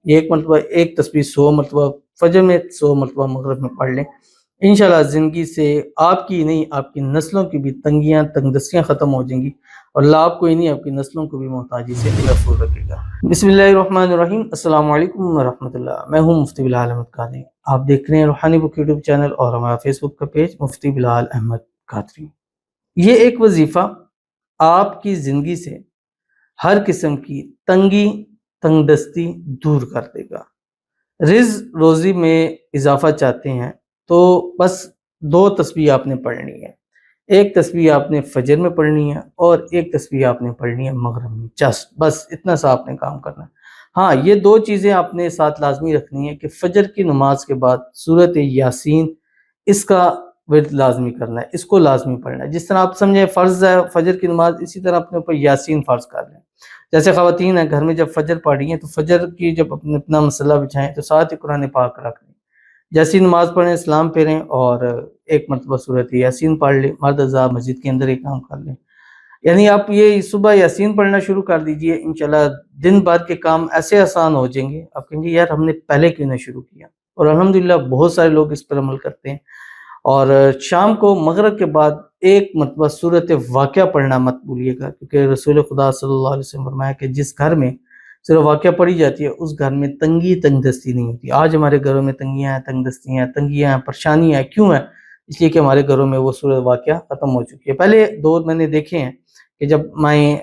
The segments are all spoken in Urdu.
یہ ایک مرتبہ ایک تسبیح 100 مرتبہ فجر میں، 100 مرتبہ مغرب میں پڑھ لیں، انشاءاللہ زندگی سے آپ کی نہیں آپ کی نسلوں کی بھی تنگیاں تنگ دستیاں ختم ہو جائیں گی، اور اللہ آپ کو ہی نہیں آپ کی نسلوں کو بھی محتاجی سے محفوظ رکھے گا۔ بسم اللہ الرحمن الرحیم۔ السلام علیکم ورحمۃ اللہ، میں ہوں مفتی بلال احمد قادری۔ آپ دیکھ رہے ہیں روحانی بک یوٹیوب چینل اور ہمارا فیس بک کا پیج مفتی بلال احمد قادری۔ یہ ایک وظیفہ آپ کی زندگی سے ہر قسم کی تنگی تنگ دستی دور کر دے گا۔ رزق روزی میں اضافہ چاہتے ہیں تو بس 2 تسبیح آپ نے پڑھنی ہے، ایک تسبیح آپ نے فجر میں پڑھنی ہے اور ایک تسبیح آپ نے پڑھنی ہے مغرب میں، بس اتنا سا آپ نے کام کرنا ہے۔ ہاں، یہ 2 چیزیں آپ نے ساتھ لازمی رکھنی ہے کہ فجر کی نماز کے بعد سورۃ یاسین اس کا ورد لازمی کرنا ہے، اس کو لازمی پڑھنا ہے۔ جس طرح آپ سمجھیں فرض ہے فجر کی نماز، اسی طرح اپنے اوپر یاسین فرض کر لیں۔ جیسے خواتین ہیں گھر میں جب فجر پڑھ رہی ہیں تو فجر کی جب اپنا مسلح بچھائیں تو ساتھ ہی قرآن پاک رکھ لیں، جیسی نماز پڑھیں اسلام پھیریں اور ایک مرتبہ سورۃ یاسین پڑھ لیں، مرد حضرات مسجد کے اندر ایک کام کر لیں۔ یعنی آپ یہ صبح یاسین پڑھنا شروع کر دیجئے، انشاءاللہ دن بعد کے کام ایسے آسان ہو جائیں گے، آپ کہیں گے یار ہم نے پہلے کیوں نہ شروع کیا، اور الحمدللہ بہت سارے لوگ اس پر عمل کرتے ہیں۔ اور شام کو مغرب کے بعد ایک مرتبہ سورۃ واقعہ پڑھنا مت بھولیے گا، کیونکہ رسول خدا صلی اللہ علیہ وسلم فرمایا کہ جس گھر میں صرف واقعہ پڑھی جاتی ہے اس گھر میں تنگی تنگ دستی نہیں ہوتی۔ آج ہمارے گھروں میں تنگیاں ہیں، تنگ دستیاں ہیں، تنگیاں ہیں، پریشانیاں ہیں، کیوں ہیں؟ اس لیے کہ ہمارے گھروں میں وہ سورۃ واقعہ ختم ہو چکی ہے۔ پہلے دور میں نے دیکھے ہیں کہ جب مائیں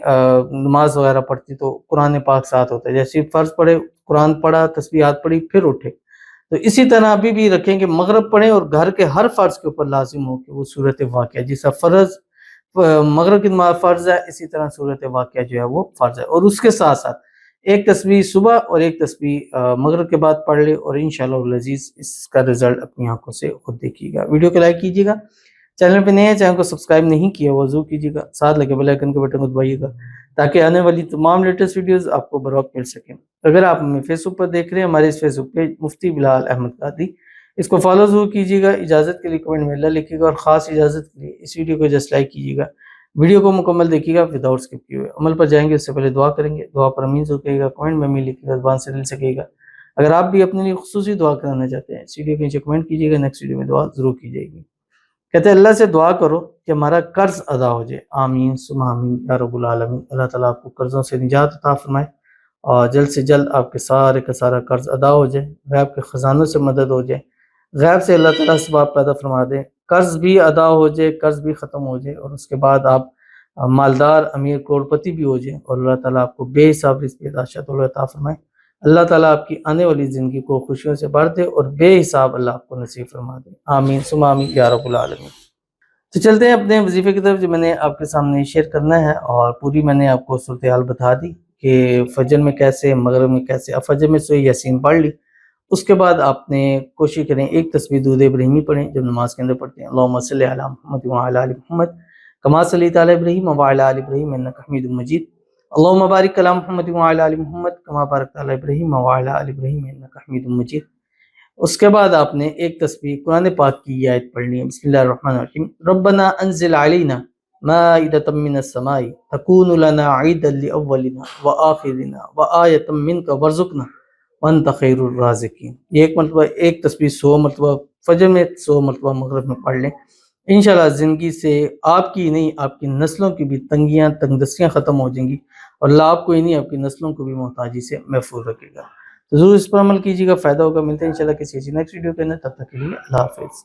نماز وغیرہ پڑھتی تو قرآن پاک ساتھ ہوتا ہے، جیسے فرض پڑھے قرآن پڑھا تسبیحات پڑھی پھر اٹھے، تو اسی طرح ابھی بھی رکھیں کہ مغرب پڑھیں اور گھر کے ہر فرض کے اوپر لازم ہو کہ وہ سورۃ واقعہ، جیسا فرض مغرب کی نماز فرض ہے اسی طرح سورۃ واقعہ جو ہے وہ فرض ہے، اور اس کے ساتھ ساتھ ایک تسبیح صبح اور ایک تسبیح مغرب کے بعد پڑھ لے، اور انشاءاللہ العزیز اس کا رزلٹ اپنی آنکھوں سے خود دیکھیے گا۔ ویڈیو کو لائک کیجیے گا، چینل پہ نئے ہیں چینل کو سبسکرائب نہیں کیا وہ ضرور کیجیے گا، ساتھ لگے بیل آئیکن کے بٹن کو دبائیے گا تاکہ آنے والی تمام لیٹسٹ ویڈیوز آپ کو بروقت مل سکیں۔ اگر آپ ہمیں فیس بک پر دیکھ رہے ہیں، ہمارے اس فیس بک پیج مفتی بلال احمد قادری، اس کو فالو ضرور کیجیے گا، اجازت کے لیے کمنٹ میں اللہ لکھیے گا، اور خاص اجازت کے لیے اس ویڈیو کو جسٹ لائک کیجیے گا، ویڈیو کو مکمل دیکھیے گا وداؤٹ اسکپ کیے ہوئے۔ عمل پر جائیں گے اس سے پہلے دعا کریں گے، دعا پر امین ضرور کہیے گا، کمنٹ میں امین لکھیے گا، زبان سے دل سے کہیے گا۔ اگر آپ بھی اپنے لیے خصوصی دعا کرانا چاہتے ہیں اس ویڈیو کے نیچے کمنٹ کیجیے گا، نیکسٹ ویڈیو میں دعا ضرور کی جائے گی۔ کہتے ہیں اللہ سے دعا کرو کہ ہمارا قرض ادا ہو جائے، آمین ثم آمین یا رب العالمین۔ اللہ تعالیٰ آپ کو قرضوں سے نجات عطا فرمائے اور جلد سے جلد آپ کے سارے کا سارا قرض ادا ہو جائے، غیب کے خزانوں سے مدد ہو جائے، غیب سے اللہ تعالیٰ اسباب پیدا فرما دے، قرض بھی ادا ہو جائے، قرض بھی ختم ہو جائے، اور اس کے بعد آپ مالدار امیر کروڑپتی بھی ہو جائیں، اور اللہ تعالیٰ آپ کو بے حساب رزق عطا فرمائے۔ اللہ تعالیٰ آپ کی آنے والی زندگی کو خوشیوں سے بھر دے اور بے حساب اللہ آپ کو نصیب فرما دے، آمین ثم آمین یا رب العالمین۔ تو چلتے ہیں اپنے وظیفے کی طرف جو میں نے آپ کے سامنے شیئر کرنا ہے، اور پوری میں نے آپ کو صورتحال بتا دی کہ فجر میں کیسے، مغرب میں کیسے۔ اب فجر میں سورۃ یاسین پڑھ لی، اس کے بعد آپ نے کوشش کریں ایک تسبیح درود ابراہیمی پڑھیں جب نماز کے اندر پڑھتے ہیں، اللہم صلی علی محمد وعلی آل محمد کما صلیت علی ابراہیم وعلی آل ابراہیم انک حمید مجید، اللہم بارک علی محمد وعلی آل محمد کما بارکت علی ابراہیم وعلی آل ابراہیم انک حمید مجید۔ اس کے بعد آپ نے ایک تسبیح قرآن پاک کی یہ آیت پڑھنی ہے، بسم اللہ الرحمن الرحیم، ربنا انزل علینا مائدۃ من السماء تکون لنا عیدا لاولنا وآخرنا وآیۃ منک وارزقنا وانت خیر الرازقین۔ یہ ایک مرتبہ ایک تسبیح 100 مرتبہ فجر میں، 100 مرتبہ مغرب میں پڑھ لیں، انشاءاللہ زندگی سے آپ کی نہیں آپ کی نسلوں کی بھی تنگیاں تنگ دستیاں ختم ہو جائیں گی، اور اللہ آپ کو ہی نہیں آپ کی نسلوں کو بھی محتاجی سے محفوظ رکھے گا۔ تو ضرور اس پر عمل کیجیے گا، فائدہ ہوگا۔ ملتے ہیں انشاءاللہ کسی نیکسٹ ویڈیو کے اندر، تب تک کے لیے اللہ حافظ۔